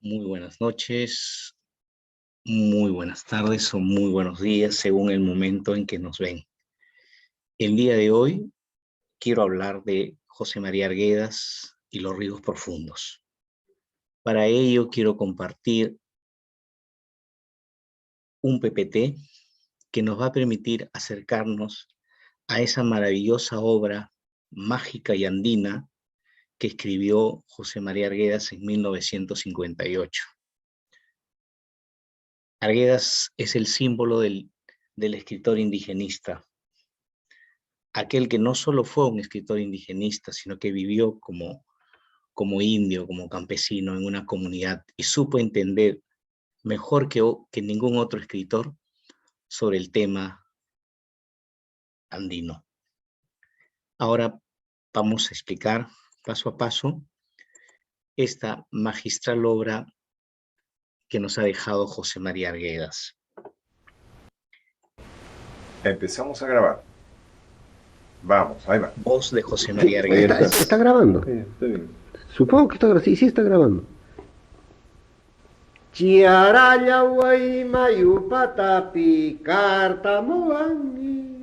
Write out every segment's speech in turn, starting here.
Muy buenas noches, muy buenas tardes o muy buenos días, según el momento en que nos ven. El día de hoy quiero hablar de José María Arguedas y los ríos profundos. Para ello quiero compartir un PPT que nos va a permitir acercarnos a esa maravillosa obra mágica y andina que escribió José María Arguedas en 1958. Arguedas es el símbolo del escritor indigenista, aquel que no solo fue un escritor indigenista, sino que vivió como indio, como campesino en una comunidad y supo entender mejor que ningún otro escritor sobre el tema andino. Ahora vamos a explicar paso a paso esta magistral obra que nos ha dejado José María Arguedas. Empezamos a grabar. Vamos, ahí va. Voz de José María Sí, Arguedas. está grabando. Sí, está bien. Supongo que está grabando. Sí, está grabando. Chiaraya guay mayu patapi cartamoani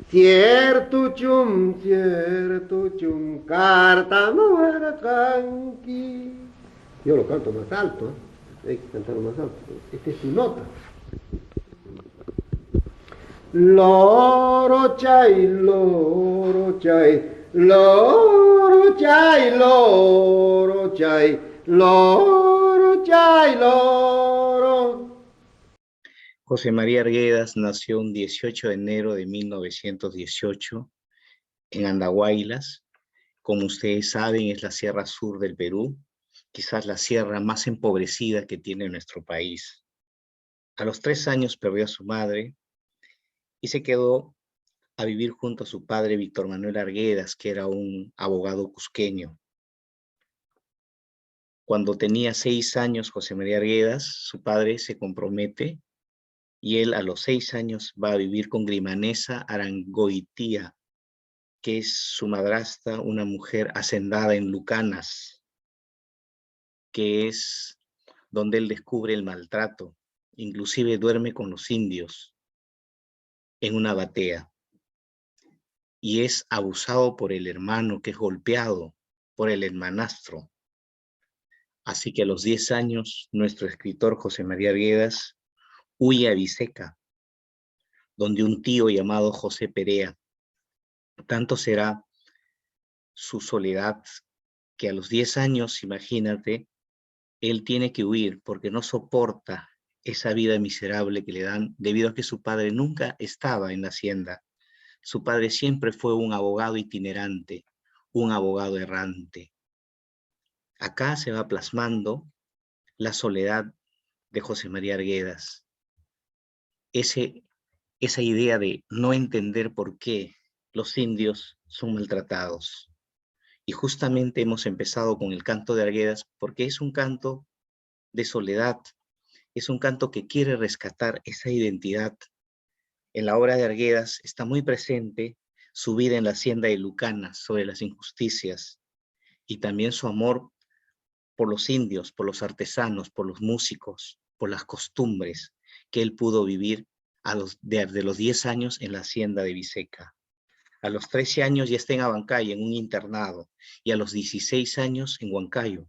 cierto chum cartamoana canqui. Yo lo canto más alto, ¿eh? Hay que cantarlo más alto. Esta es tu nota. Loro chai, loro chai, loro chai, loro chai, loro chai, loro. José María Arguedas nació un 18 de enero de 1918 en Andahuaylas. Como ustedes saben, es la sierra sur del Perú, quizás la sierra más empobrecida que tiene nuestro país. A los 3 años perdió a su madre y se quedó a vivir junto a su padre Víctor Manuel Arguedas, que era un abogado cusqueño. Cuando tenía 6 años José María Arguedas, su padre se compromete y él a los 6 años va a vivir con Grimanesa Arangoitía, que es su madrastra, una mujer hacendada en Lucanas, que es donde él descubre el maltrato, inclusive duerme con los indios en una batea, y es abusado por el hermano, que es golpeado por el hermanastro. Así que a los 10 años, nuestro escritor José María Arguedas huye a Viseca, donde un tío llamado José Perea. Tanto será su soledad que a los 10 años, imagínate, él tiene que huir porque no soporta esa vida miserable que le dan debido a que su padre nunca estaba en la hacienda. Su padre siempre fue un abogado itinerante, un abogado errante. Acá se va plasmando la soledad de José María Arguedas, esa idea de no entender por qué los indios son maltratados. Y justamente hemos empezado con el canto de Arguedas porque es un canto de soledad, es un canto que quiere rescatar esa identidad. En la obra de Arguedas está muy presente su vida en la hacienda de Lucanas, sobre las injusticias, y también su amor por los indios, por los artesanos, por los músicos, por las costumbres que él pudo vivir desde los 10 años en la hacienda de Viseca. A los 13 años ya está en Abancay, en un internado, y a los 16 años en Huancayo.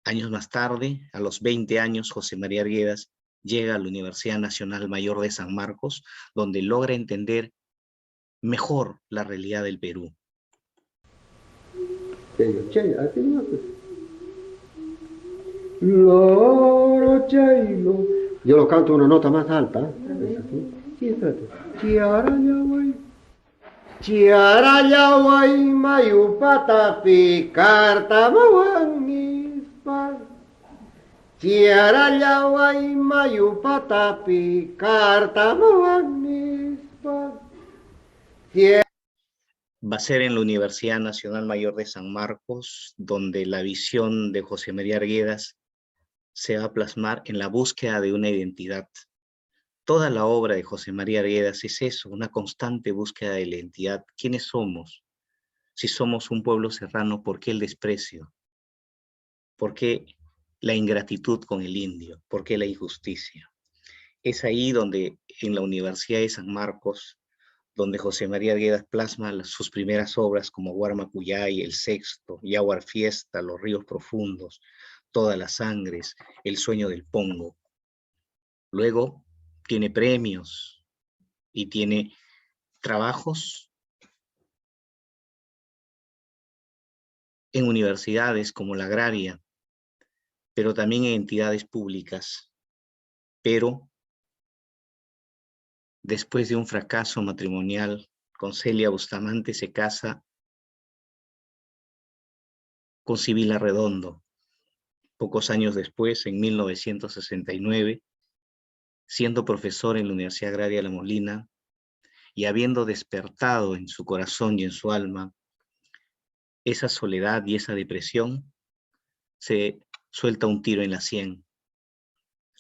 Años más tarde, a los 20 años, José María Arguedas llega a la Universidad Nacional Mayor de San Marcos, donde logra entender mejor la realidad del Perú. Loro chai, loro. Yo lo canto una nota más alta, ¿eh? Es así. Sí, espérate. Chiaraya guay. Chiaraya guay mayu patapi cartamoani Chiaraya guay mayu patapi cartamoani Va a ser en la Universidad Nacional Mayor de San Marcos, donde la visión de José María Arguedas se va a plasmar en la búsqueda de una identidad. Toda la obra de José María Arguedas es eso, una constante búsqueda de la identidad. ¿Quiénes somos? Si somos un pueblo serrano, ¿por qué el desprecio? ¿Por qué la ingratitud con el indio? ¿Por qué la injusticia? Es ahí donde, en la Universidad de San Marcos, donde José María Arguedas plasma sus primeras obras como Guarmacuyay, El Sexto, Yaguar Fiesta, Los Ríos Profundos, Todas las Sangres, El Sueño del Pongo. Luego tiene premios y tiene trabajos en universidades como la Agraria, pero también en entidades públicas. Pero después de un fracaso matrimonial con Celia Bustamante, se casa con Sibila Redondo. Pocos años después, en 1969, siendo profesor en la Universidad Agraria La Molina y habiendo despertado en su corazón y en su alma esa soledad y esa depresión, se suelta un tiro en la sien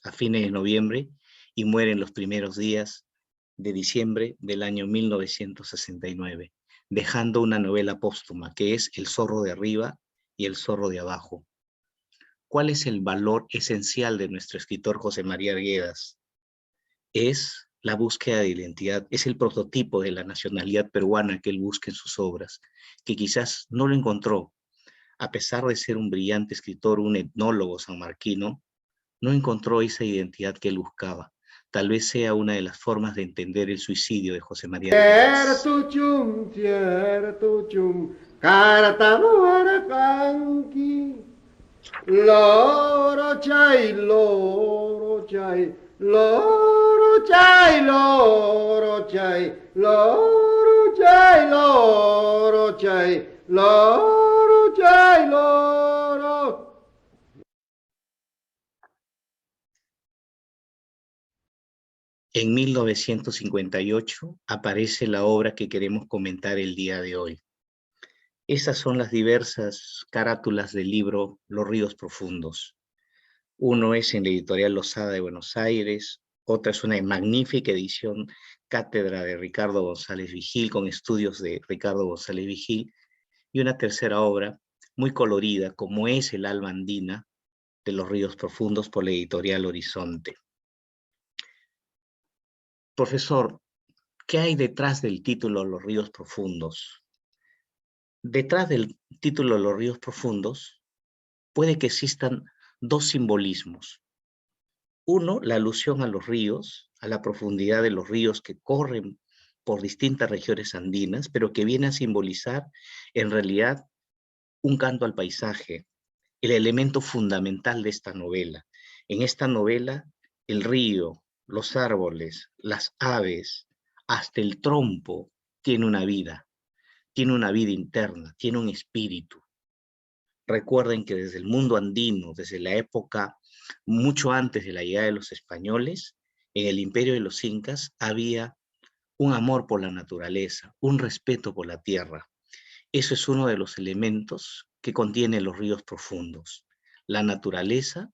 a fines de noviembre y muere en los primeros días de diciembre del año 1969, dejando una novela póstuma que es El Zorro de Arriba y El Zorro de Abajo. ¿Cuál es el valor esencial de nuestro escritor José María Arguedas? Es la búsqueda de identidad, es el prototipo de la nacionalidad peruana que él busca en sus obras, que quizás no lo encontró, a pesar de ser un brillante escritor, un etnólogo sanmarquino, no encontró esa identidad que él buscaba. Tal vez sea una de las formas de entender el suicidio de José María Arguedas. Loro chai, loro chai, loro chai, loro chai, loro chai, loro chai, loro chai, loro. En 1958 aparece la obra que queremos comentar el día de hoy. Esas son las diversas carátulas del libro Los Ríos Profundos. Uno es en la editorial Losada de Buenos Aires, otra es una magnífica edición Cátedra de Ricardo González Vigil, con estudios de Ricardo González Vigil, y una tercera obra muy colorida, como es El alma andina de Los Ríos Profundos, por la editorial Horizonte. Profesor, ¿qué hay detrás del título Los Ríos Profundos? Detrás del título Los Ríos Profundos puede que existan dos simbolismos. Uno, la alusión a los ríos, a la profundidad de los ríos que corren por distintas regiones andinas, pero que viene a simbolizar en realidad un canto al paisaje, el elemento fundamental de esta novela. En esta novela, el río, los árboles, las aves, hasta el trompo tiene una vida interna, tiene un espíritu. Recuerden que desde el mundo andino, desde la época mucho antes de la llegada de los españoles, en el imperio de los incas había un amor por la naturaleza, un respeto por la tierra. Eso es uno de los elementos que contienen los ríos profundos. La naturaleza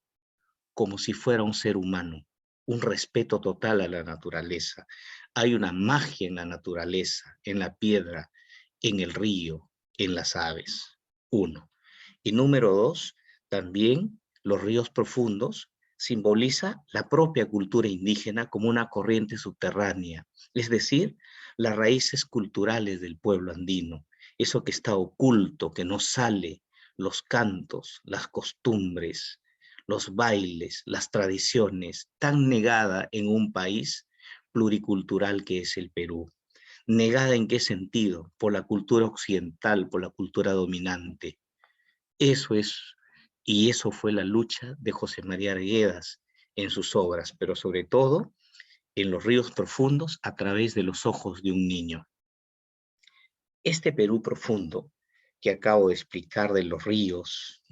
como si fuera un ser humano, un respeto total a la naturaleza. Hay una magia en la naturaleza, en la piedra, en el río, en las aves. Uno. Y número dos, también los ríos profundos simboliza la propia cultura indígena como una corriente subterránea, es decir, las raíces culturales del pueblo andino, eso que está oculto, que no sale, los cantos, las costumbres, los bailes, las tradiciones, tan negada en un país pluricultural que es el Perú. ¿Negada en qué sentido? Por la cultura occidental, por la cultura dominante. Eso es, y eso fue la lucha de José María Arguedas en sus obras, pero sobre todo en Los Ríos Profundos a través de los ojos de un niño. Este Perú profundo que acabo de explicar, de los ríos,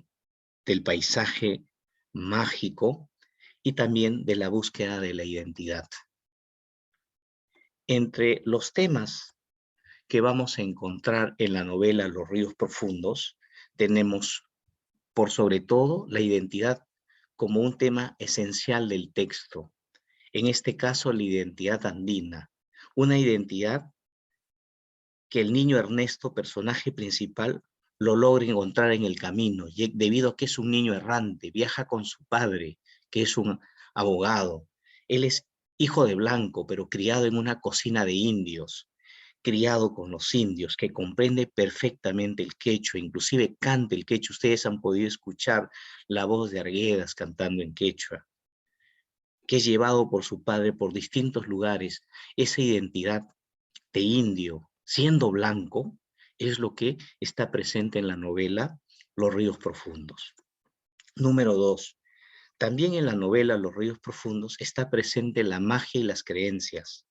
del paisaje mágico y también de la búsqueda de la identidad. Entre los temas que vamos a encontrar en la novela Los Ríos Profundos, tenemos por sobre todo la identidad como un tema esencial del texto. En este caso, la identidad andina, una identidad que el niño Ernesto, personaje principal, lo logra encontrar en el camino, debido a que es un niño errante, viaja con su padre, que es un abogado. Él es hijo de blanco, pero criado en una cocina de indios, criado con los indios, que comprende perfectamente el quechua, inclusive canta el quechua. Ustedes han podido escuchar la voz de Arguedas cantando en quechua, que es llevado por su padre por distintos lugares. Esa identidad de indio, siendo blanco, es lo que está presente en la novela Los Ríos Profundos. Número 2. También en la novela Los Ríos Profundos está presente la magia y las creencias.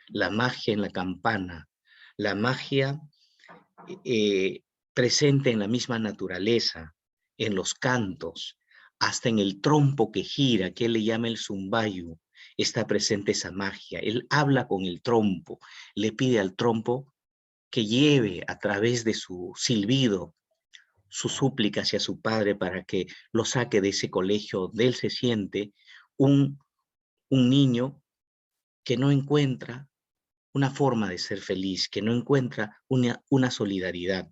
La magia en la campana, la magia presente en la misma naturaleza, en los cantos, hasta en el trompo que gira, que él le llama el zumbayu, está presente esa magia. Él habla con el trompo, le pide al trompo que lleve a través de su silbido su súplica hacia su padre para que lo saque de ese colegio donde él se siente un niño que no encuentra una forma de ser feliz, que no encuentra una solidaridad.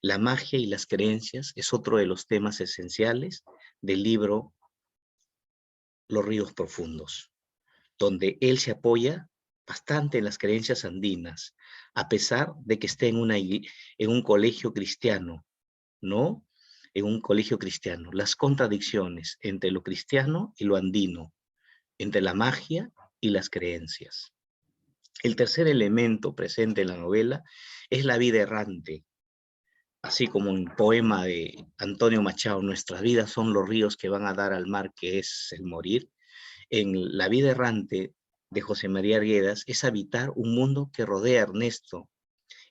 La magia y las creencias es otro de los temas esenciales del libro Los Ríos Profundos, donde él se apoya bastante en las creencias andinas, a pesar de que esté en un colegio cristiano, ¿no? En un colegio cristiano. Las contradicciones entre lo cristiano y lo andino, entre la magia y las creencias. El tercer elemento presente en la novela es la vida errante. Así como en el poema de Antonio Machado, nuestras vidas son los ríos que van a dar al mar, que es el morir. En La vida errante de José María Arguedas es habitar un mundo que rodea a Ernesto.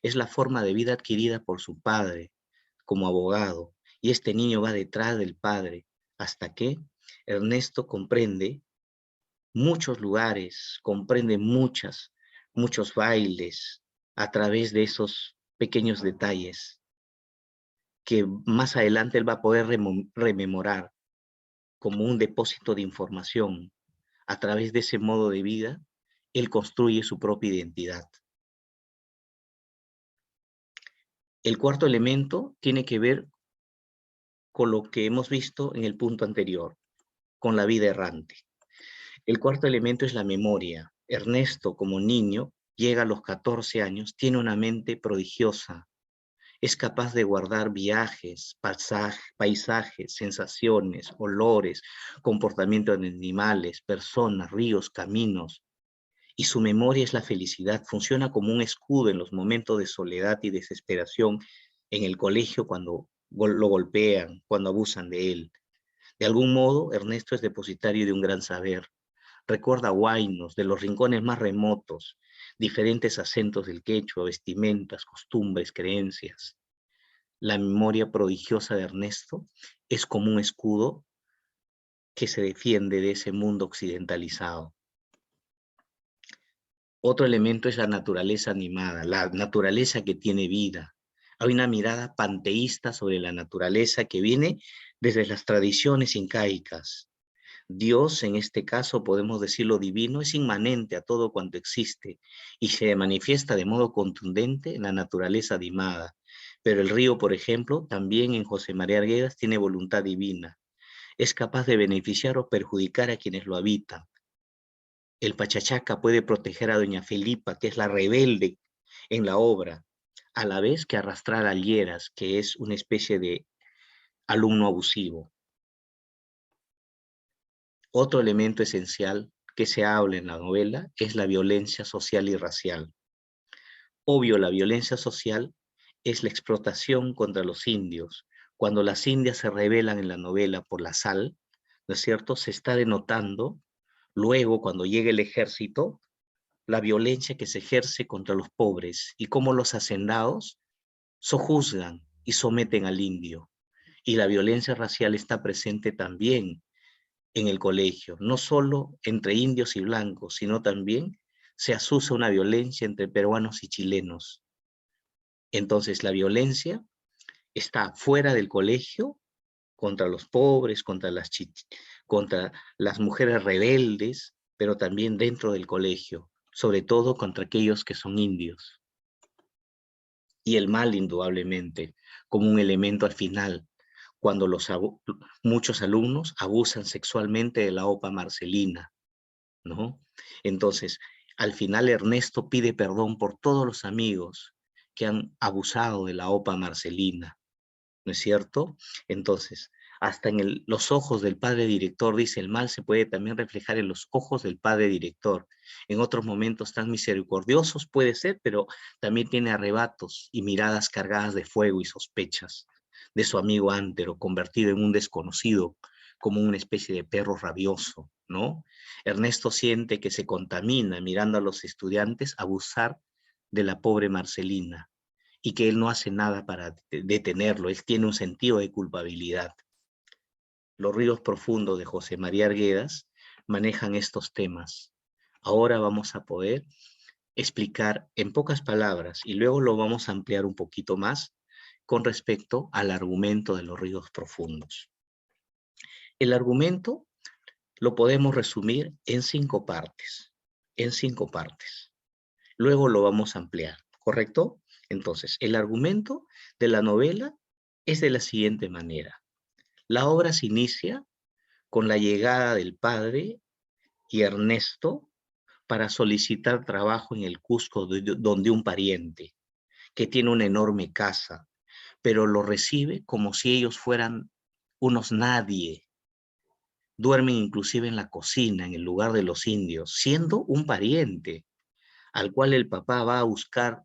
Es la forma de vida adquirida por su padre como abogado, y este niño va detrás del padre hasta que Ernesto comprende muchos lugares, comprende muchos bailes a través de esos pequeños detalles que más adelante él va a poder rememorar como un depósito de información. A través de ese modo de vida, él construye su propia identidad. El cuarto elemento tiene que ver con lo que hemos visto en el punto anterior, con la vida errante. El cuarto elemento es la memoria. Ernesto, como niño, llega a los 14 años, tiene una mente prodigiosa, es capaz de guardar viajes, paisajes, sensaciones, olores, comportamiento de animales, personas, ríos, caminos. Y su memoria es la felicidad, funciona como un escudo en los momentos de soledad y desesperación en el colegio cuando lo golpean, cuando abusan de él. De algún modo, Ernesto es depositario de un gran saber. Recuerda huaynos de los rincones más remotos, diferentes acentos del quechua, vestimentas, costumbres, creencias. La memoria prodigiosa de Ernesto es como un escudo que se defiende de ese mundo occidentalizado. Otro elemento es la naturaleza animada, la naturaleza que tiene vida. Hay una mirada panteísta sobre la naturaleza que viene desde las tradiciones incaicas. Dios, en este caso podemos decir lo divino, es inmanente a todo cuanto existe y se manifiesta de modo contundente en la naturaleza animada. Pero el río, por ejemplo, también en José María Arguedas tiene voluntad divina. Es capaz de beneficiar o perjudicar a quienes lo habitan. El Pachachaca puede proteger a doña Felipa, que es la rebelde en la obra, a la vez que arrastrar a Lieras, que es una especie de alumno abusivo. Otro elemento esencial que se habla en la novela es la violencia social y racial. Obvio, la violencia social es la explotación contra los indios. Cuando las indias se rebelan en la novela por la sal, ¿no es cierto?, se está denotando, luego cuando llegue el ejército, la violencia que se ejerce contra los pobres y cómo los hacendados sojuzgan y someten al indio. Y la violencia racial está presente también en el colegio, no solo entre indios y blancos, sino también se asusa una violencia entre peruanos y chilenos. Entonces la violencia está fuera del colegio contra los pobres, contra las mujeres rebeldes, pero también dentro del colegio, sobre todo contra aquellos que son indios. y el mal indudablemente como un elemento al final, cuando muchos alumnos abusan sexualmente de la OPA Marcelina, ¿no? Entonces, al final Ernesto pide perdón por todos los amigos que han abusado de la OPA Marcelina, ¿no es cierto? Entonces, hasta en los ojos del padre director, dice, el mal se puede también reflejar en los ojos del padre director. En otros momentos tan misericordiosos puede ser, pero también tiene arrebatos y miradas cargadas de fuego y sospechas de su amigo Antero, convertido en un desconocido, como una especie de perro rabioso, ¿no? Ernesto siente que se contamina mirando a los estudiantes abusar de la pobre Marcelina, y que él no hace nada para detenerlo, él tiene un sentido de culpabilidad. Los ríos profundos de José María Arguedas manejan estos temas. Ahora vamos a poder explicar en pocas palabras y luego lo vamos a ampliar un poquito más con respecto al argumento de los ríos profundos. El argumento lo podemos resumir en 5 partes, Luego lo vamos a ampliar, ¿correcto? Entonces, el argumento de la novela es de la siguiente manera. La obra se inicia con la llegada del padre y Ernesto para solicitar trabajo en el Cusco donde un pariente, que tiene una enorme casa, pero lo recibe como si ellos fueran unos nadie. Duermen inclusive en la cocina, en el lugar de los indios, siendo un pariente al cual el papá va a buscar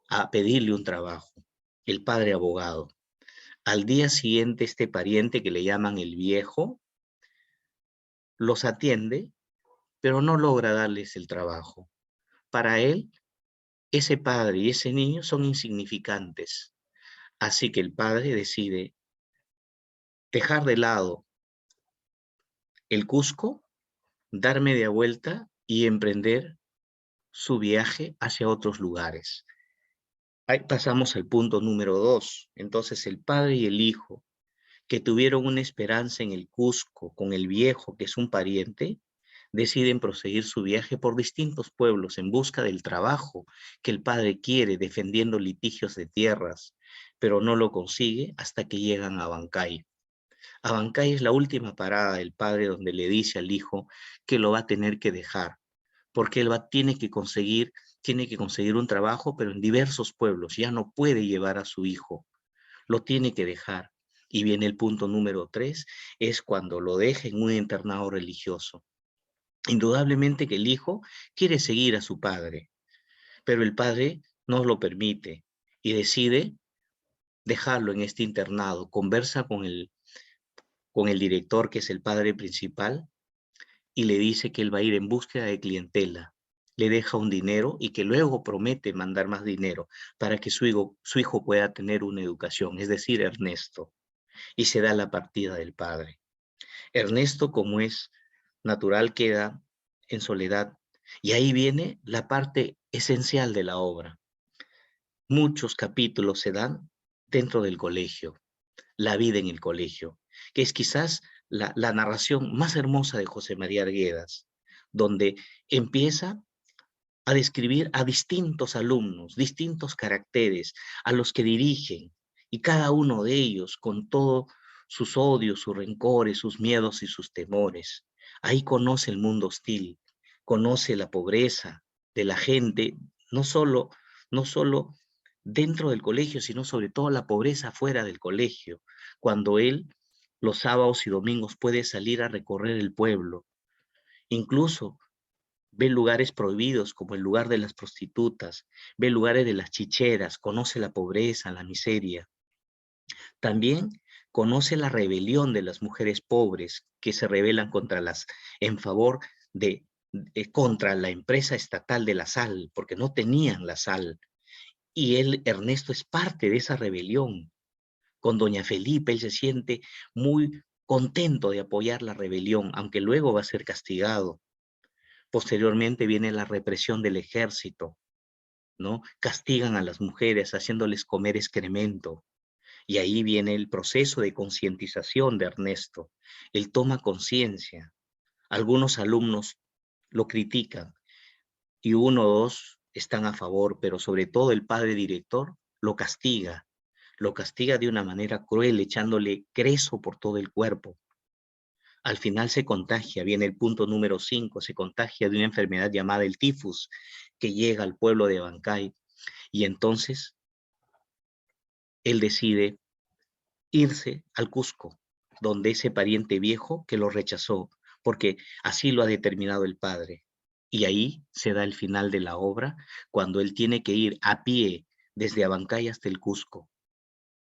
a pedirle un trabajo, el padre abogado. Al día siguiente, este pariente que le llaman el viejo, los atiende, pero no logra darles el trabajo. Para él, ese padre y ese niño son insignificantes. Así que el padre decide dejar de lado el Cusco, dar media vuelta y emprender su viaje hacia otros lugares. Ahí pasamos al punto número 2. Entonces el padre y el hijo, que tuvieron una esperanza en el Cusco con el viejo, que es un pariente, deciden proseguir su viaje por distintos pueblos en busca del trabajo que el padre quiere, defendiendo litigios de tierras, pero no lo consigue hasta que llegan a Abancay. Abancay es la última parada del padre, donde le dice al hijo que lo va a tener que dejar, porque él tiene que conseguir un trabajo, pero en diversos pueblos. Ya no puede llevar a su hijo, lo tiene que dejar. Y viene el punto número 3, es cuando lo deja en un internado religioso. Indudablemente que el hijo quiere seguir a su padre, pero el padre no lo permite y decide dejarlo en este internado. Conversa con el director, que es el padre principal, y le dice que él va a ir en búsqueda de clientela. Le deja un dinero y que luego promete mandar más dinero para que su hijo pueda tener una educación, es decir, Ernesto. Y se da la partida del padre. Ernesto, como es natural, queda en soledad. Y ahí viene la parte esencial de la obra. Muchos capítulos se dan dentro del colegio, la vida en el colegio, que es quizás la narración más hermosa de José María Arguedas, donde empieza a describir a distintos alumnos, distintos caracteres, a los que dirigen, y cada uno de ellos con todos sus odios, sus rencores, sus miedos y sus temores. Ahí conoce el mundo hostil, conoce la pobreza de la gente, no solo dentro del colegio, sino sobre todo la pobreza fuera del colegio, cuando él los sábados y domingos puede salir a recorrer el pueblo, incluso ve lugares prohibidos como el lugar de las prostitutas, ve lugares de las chicheras, conoce la pobreza, la miseria. También conoce la rebelión de las mujeres pobres que se rebelan en favor contra la empresa estatal de la sal, porque no tenían la sal. Y Ernesto, es parte de esa rebelión. Con doña Felipa, él se siente muy contento de apoyar la rebelión, aunque luego va a ser castigado. Posteriormente viene la represión del ejército, ¿no? Castigan a las mujeres haciéndoles comer excremento. Y ahí viene el proceso de concientización de Ernesto. Él toma conciencia. Algunos alumnos lo critican y 1 o 2 están a favor, pero sobre todo el padre director lo castiga de una manera cruel, echándole creso por todo el cuerpo. Al final se contagia, viene el punto número 5, se contagia de una enfermedad llamada el tifus, que llega al pueblo de Abancay, y entonces él decide irse al Cusco, donde ese pariente viejo que lo rechazó, porque así lo ha determinado el padre. Y ahí se da el final de la obra, cuando él tiene que ir a pie desde Abancay hasta el Cusco,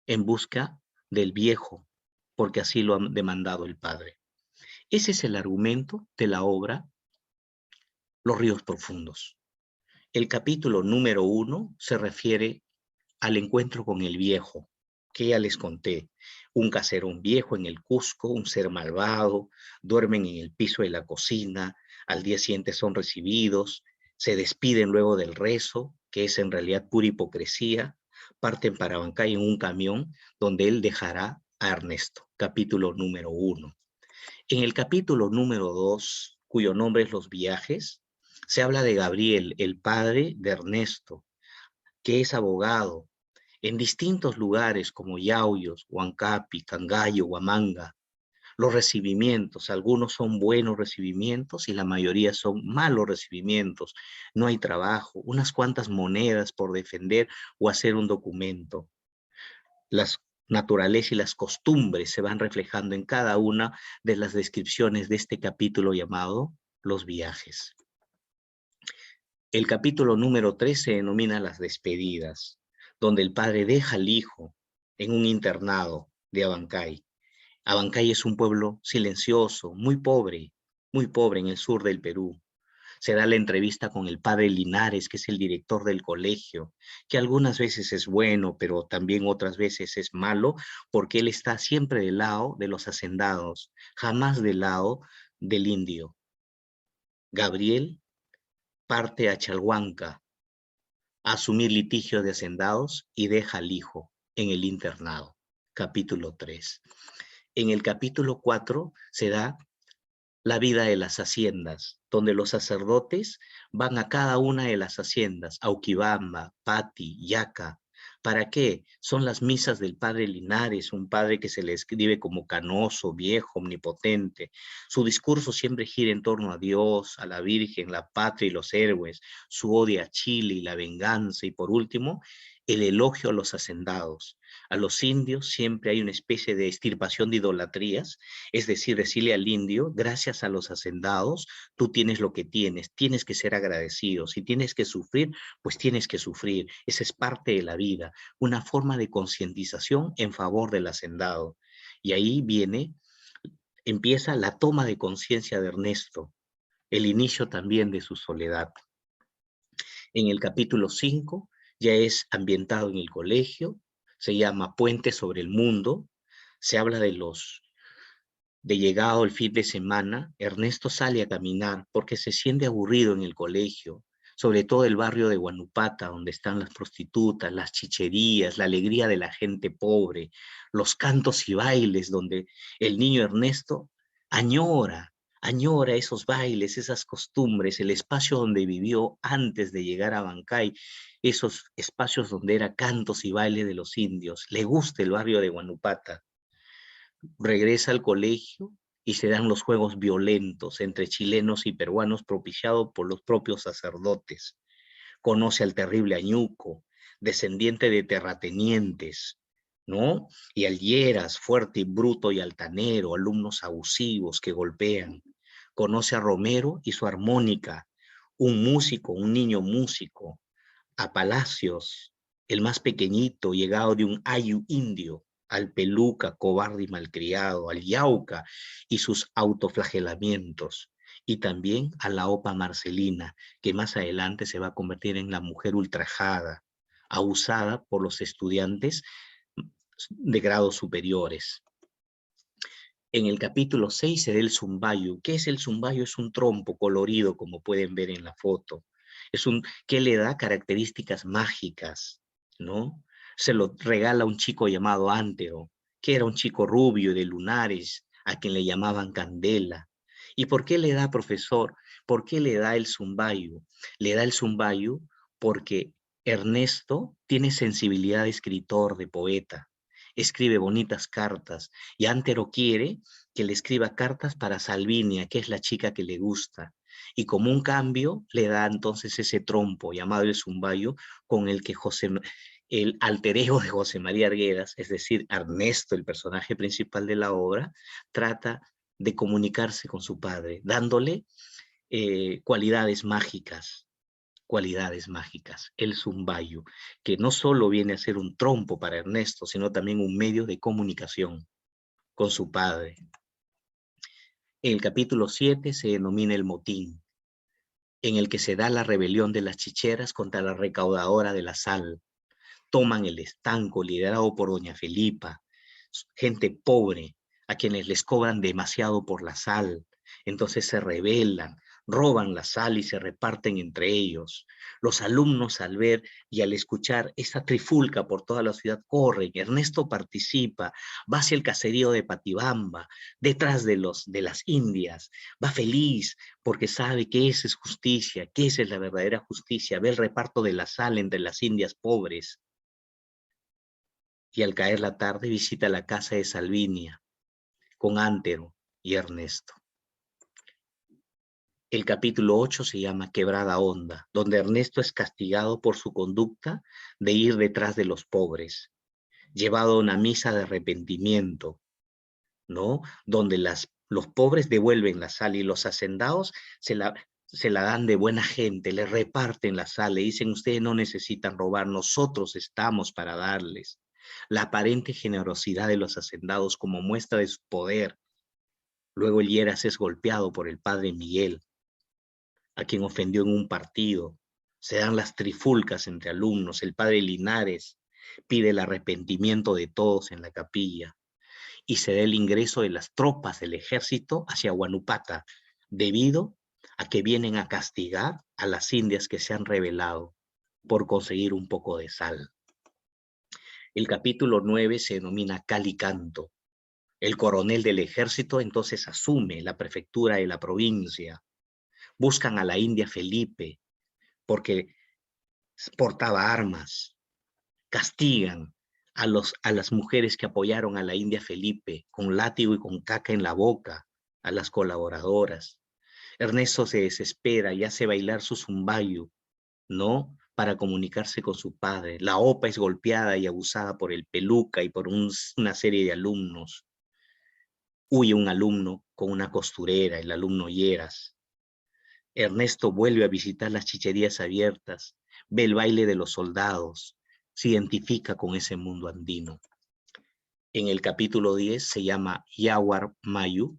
en busca del viejo, porque así lo ha demandado el padre. Ese es el argumento de la obra Los ríos profundos. El capítulo número 1 se refiere al encuentro con el viejo, que ya les conté. Un caserón viejo en el Cusco, un ser malvado, duermen en el piso de la cocina, al día siguiente son recibidos, se despiden luego del rezo, que es en realidad pura hipocresía, parten para Abancay en un camión donde él dejará a Ernesto, capítulo número 1. En el capítulo número 2, cuyo nombre es Los viajes, se habla de Gabriel, el padre de Ernesto, que es abogado en distintos lugares como Yauyos, Huancapi, Cangallo, Huamanga. Los recibimientos, algunos son buenos recibimientos y la mayoría son malos recibimientos. No hay trabajo, unas cuantas monedas por defender o hacer un documento. Las naturaleza y las costumbres se van reflejando en cada una de las descripciones de este capítulo llamado Los viajes. El capítulo número 3 se denomina Las despedidas, donde el padre deja al hijo en un internado de Abancay. Abancay es un pueblo silencioso, muy pobre en el sur del Perú. Se da la entrevista con el padre Linares, que es el director del colegio, que algunas veces es bueno, pero también otras veces es malo, porque él está siempre del lado de los hacendados, jamás del lado del indio. Gabriel parte a Chalhuanca a asumir litigio de hacendados y deja al hijo en el internado. Capítulo 3. En el capítulo 4 se da la vida de las haciendas, donde los sacerdotes van a cada una de las haciendas, Auquibamba, Pati, Yaca. ¿Para qué? Son las misas del padre Linares, un padre que se le escribe como canoso, viejo, omnipotente. Su discurso siempre gira en torno a Dios, a la Virgen, la patria y los héroes, su odio a Chile y la venganza, y por último, el elogio a los hacendados. A los indios siempre hay una especie de extirpación de idolatrías, es decir, decirle al indio, gracias a los hacendados, tú tienes lo que tienes que ser agradecido. Si tienes que sufrir, pues tienes que sufrir. Esa es parte de la vida, una forma de concientización en favor del hacendado. Y ahí empieza la toma de conciencia de Ernesto, el inicio también de su soledad. En el capítulo 5 ya es ambientado en el colegio, se llama Puente sobre el Mundo, se habla de llegado el fin de semana, Ernesto sale a caminar porque se siente aburrido en el colegio, sobre todo el barrio de Huanupata, donde están las prostitutas, las chicherías, la alegría de la gente pobre, los cantos y bailes, donde el niño Ernesto añora esos bailes, esas costumbres, el espacio donde vivió antes de llegar a Abancay, esos espacios donde era cantos y bailes de los indios. Le gusta el barrio de Huanupata. Regresa al colegio y se dan los juegos violentos entre chilenos y peruanos propiciados por los propios sacerdotes. Conoce al terrible Añuco, descendiente de terratenientes, ¿no? Y al Lleras, fuerte y bruto y altanero, alumnos abusivos que golpean. Conoce a Romero y su armónica, un músico, un niño músico. A Palacios, el más pequeñito, llegado de un ayu indio, al Peluca, cobarde y malcriado, al Yauca y sus autoflagelamientos, y también a la Opa Marcelina, que más adelante se va a convertir en la mujer ultrajada, abusada por los estudiantes de grados superiores. En el capítulo 6 se da el zumbayo. ¿Qué es el zumbayo? Es un trompo colorido, como pueden ver en la foto. Que le da características mágicas, ¿no? Se lo regala un chico llamado Antero, que era un chico rubio de lunares, a quien le llamaban Candela. ¿Y por qué le da, profesor? ¿Por qué le da el zumbayo? Le da el zumbayo porque Ernesto tiene sensibilidad de escritor, de poeta, escribe bonitas cartas, y Antero quiere que le escriba cartas para Salvinia, que es la chica que le gusta, y como un cambio le da entonces ese trompo llamado el zumbayo, con el que el alter ego de José María Arguedas, es decir, Ernesto, el personaje principal de la obra, trata de comunicarse con su padre, dándole cualidades mágicas, el zumbayo, que no solo viene a ser un trompo para Ernesto, sino también un medio de comunicación con su padre. En el capítulo 7 se denomina el motín, en el que se da la rebelión de las chicheras contra la recaudadora de la sal. Toman el estanco liderado por doña Felipa, gente pobre, a quienes les cobran demasiado por la sal. Entonces se rebelan, roban la sal y se reparten entre ellos. Los alumnos al ver y al escuchar esta trifulca por toda la ciudad corren. Ernesto participa, va hacia el caserío de Patibamba, detrás de las indias, va feliz porque sabe que esa es justicia, que esa es la verdadera justicia. Ve el reparto de la sal entre las indias pobres. Y al caer la tarde visita la casa de Salvinia con Antero y Ernesto. El capítulo 8 se llama Quebrada Honda, donde Ernesto es castigado por su conducta de ir detrás de los pobres, llevado a una misa de arrepentimiento, ¿no? Donde los pobres devuelven la sal y los hacendados se la dan de buena gente, le reparten la sal, le dicen, ustedes no necesitan robar, nosotros estamos para darles. La aparente generosidad de los hacendados como muestra de su poder. Luego el Lleras es golpeado por el padre Miguel, a quien ofendió en un partido. Se dan las trifulcas entre alumnos. El padre Linares pide el arrepentimiento de todos en la capilla y se da el ingreso de las tropas del ejército hacia Huanupata, debido a que vienen a castigar a las indias que se han rebelado por conseguir un poco de sal. El capítulo 9 se denomina Calicanto. El coronel del ejército entonces asume la prefectura de la provincia. Buscan a la india Felipe porque portaba armas. Castigan a las mujeres que apoyaron a la india Felipe con látigo y con caca en la boca, a las colaboradoras. Ernesto se desespera y hace bailar su zumbayo, ¿no? Para comunicarse con su padre. La OPA es golpeada y abusada por el Peluca y por una serie de alumnos. Huye un alumno con una costurera, el alumno Lleras. Ernesto vuelve a visitar las chicherías abiertas, ve el baile de los soldados, se identifica con ese mundo andino. En el capítulo 10 se llama Yaguar Mayu,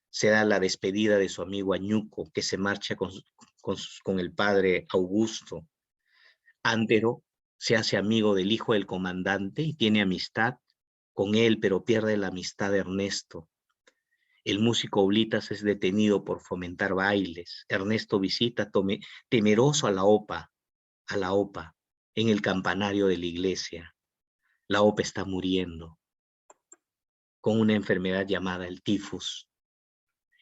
se da la despedida de su amigo Añuco, que se marcha con el padre Augusto. Antero se hace amigo del hijo del comandante y tiene amistad con él, pero pierde la amistad de Ernesto. El músico Oblitas es detenido por fomentar bailes. Ernesto visita temeroso a la OPA, en el campanario de la iglesia. La OPA está muriendo con una enfermedad llamada el tifus.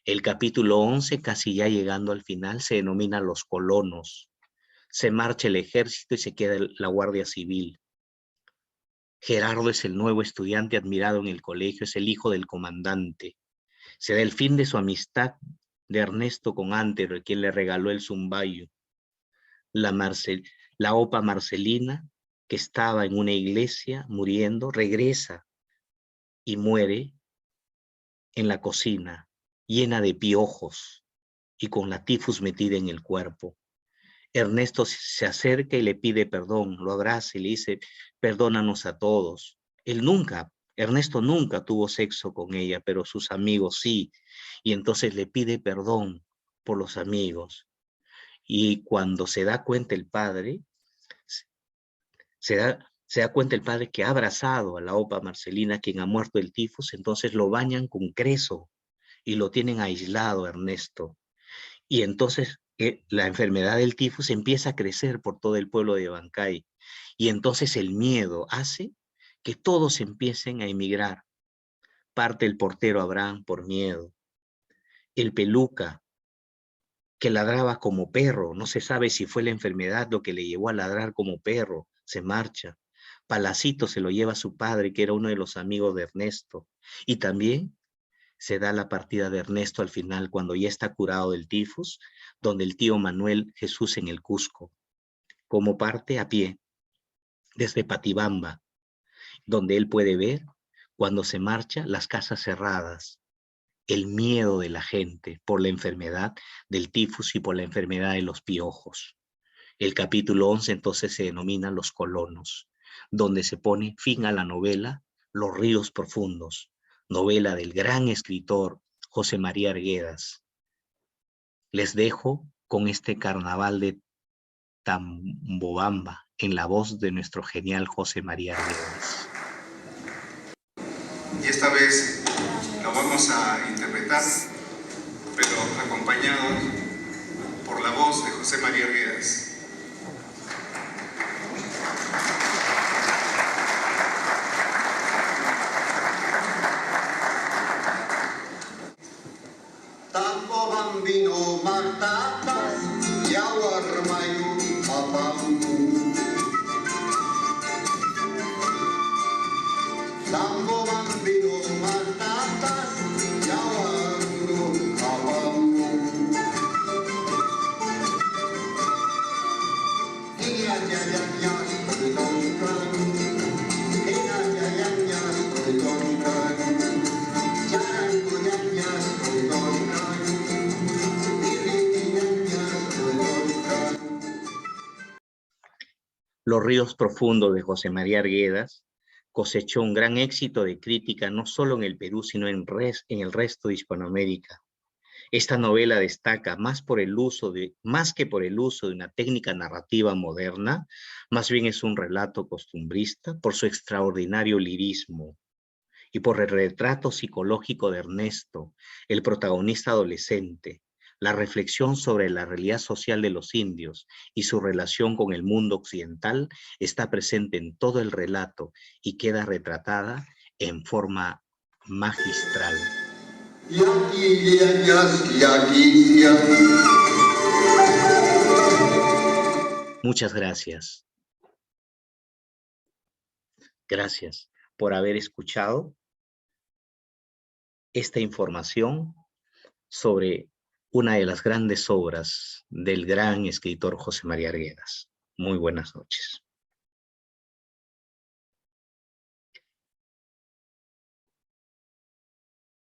El capítulo 11, casi ya llegando al final, se denomina Los Colonos. Se marcha el ejército y se queda la Guardia Civil. Gerardo es el nuevo estudiante admirado en el colegio, es el hijo del comandante. Se da el fin de su amistad de Ernesto con Antero, quien le regaló el zumbayo. La OPA Marcelina, que estaba en una iglesia muriendo, regresa y muere en la cocina, llena de piojos y con la tifus metida en el cuerpo. Ernesto se acerca y le pide perdón, lo abraza y le dice, perdónanos a todos. Ernesto nunca tuvo sexo con ella, pero sus amigos sí. Y entonces le pide perdón por los amigos. Y cuando se da cuenta el padre, se da cuenta el padre que ha abrazado a la OPA Marcelina, quien ha muerto del tifus, entonces lo bañan con creso y lo tienen aislado, Ernesto. Y entonces la enfermedad del tifus empieza a crecer por todo el pueblo de Bancay. Y entonces el miedo hace que todos empiecen a emigrar. Parte el portero Abraham por miedo. El Peluca que ladraba como perro. No se sabe si fue la enfermedad lo que le llevó a ladrar como perro. Se marcha. Palacito se lo lleva a su padre, que era uno de los amigos de Ernesto. Y también se da la partida de Ernesto al final, cuando ya está curado del tifus, donde el tío Manuel Jesús en el Cusco, como parte a pie, desde Patibamba, donde él puede ver, cuando se marcha, las casas cerradas, el miedo de la gente por la enfermedad del tifus y por la enfermedad de los piojos. El capítulo 11 entonces se denomina Los colonos, donde se pone fin a la novela Los ríos profundos, novela del gran escritor José María Arguedas. Les dejo con este carnaval de Tambobamba en la voz de nuestro genial José María Arguedas. Y esta vez lo vamos a interpretar, pero acompañados por la voz de José María Arguedas. Tambo bambino matatas, yawarmayu papamu. Tambo bambino matatas, yawarmayu papamu. Iya jayanya sedongkan, iya jayanya sedongkan, jangan punyanya sedongkan. Los ríos profundos de José María Arguedas cosechó un gran éxito de crítica no solo en el Perú, sino en el resto de Hispanoamérica. Esta novela destaca más que por el uso de una técnica narrativa moderna, más bien es un relato costumbrista por su extraordinario lirismo y por el retrato psicológico de Ernesto, el protagonista adolescente, la reflexión sobre la realidad social de los indios y su relación con el mundo occidental está presente en todo el relato y queda retratada en forma magistral. Muchas gracias. Gracias por haber escuchado esta información sobre una de las grandes obras del gran escritor José María Arguedas. Muy buenas noches.